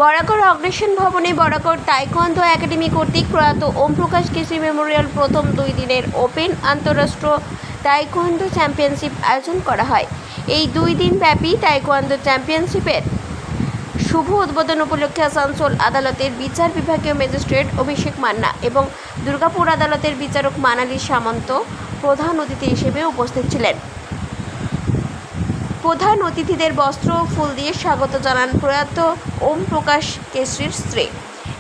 বরাকর অগ্রেসন ভবনে Barakar taekwondo academy কর্তৃক প্রয়াত ওম প্রকাশ কেশরী মেমোরিয়াল প্রথম 2 দিনের ওপেন আন্তঃরাষ্ট্রীয় তাইকোয়ান্দো চ্যাম্পিয়নশিপ আয়োজন করা হয়। এই 2 দিন ব্যাপী তাইকোয়ান্দো চ্যাম্পিয়নশিপের শুভ উদ্বোধন উপলক্ষে আসানসোল আদালতের বিচার বিভাগীয় ম্যাজিস্ট্রেট অভিষেক মান্না এবং দুর্গাপুর আদালতের বিচারক মানালী সামন্ত প্রধান অতিথি হিসেবে উপস্থিত ছিলেন। প্রধান অতিথিদের বস্ত্র ও ফুল দিয়ে স্বাগত জানান প্রয়াত ওম প্রকাশ কেশরীর স্ত্রী।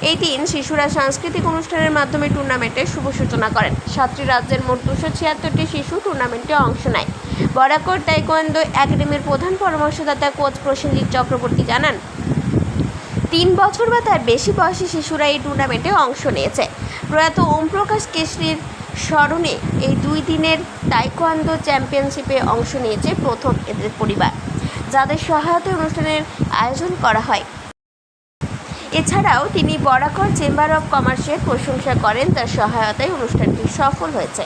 এই দিন শিশুরা সাংস্কৃতিক অনুষ্ঠানের মাধ্যমে টুর্নামেন্টের শুভ সূচনা করেন। 7টি রাজ্যের মোট 276টি শিশু টুর্নামেন্টে অংশ নেয়। বরাকর তাইকোয়ান্দো একাডেমির প্রধান পরামর্শদাতা কোচ প্রসেনজিৎ চক্রবর্তী জানান, 3 বছর বা তার বেশি বয়সী শিশুরা এই টুর্নামেন্টে অংশ নিয়েছে। প্রয়াত ওম প্রকাশ কেশরীর স্মরণে এই 2 দিনের তাইকোয়ান্দো চ্যাম্পিয়নশিপে অংশ নিয়েছে প্রথম এদের পরিবার, যাদের সহায়তায় অনুষ্ঠানের আয়োজন করা হয়। এছাড়াও তিনি বরাকর চেম্বার অব কমার্সের প্রশংসা করেন, তার সহায়তায় অনুষ্ঠানটি সফল হয়েছে।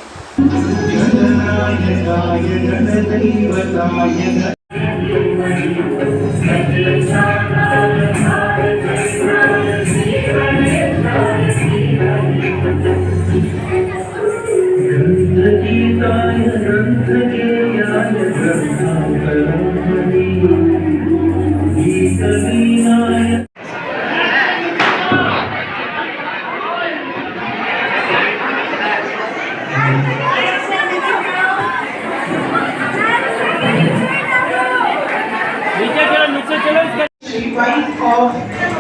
The wife of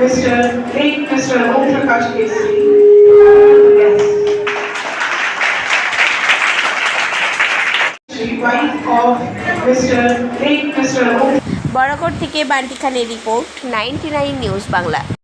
Mr. Om Prakash Kesari. Yes. The wife of Mr. Om. Barakar থেকে বান্টি খানের রিপোর্ট, 99 নিউজ বাংলা।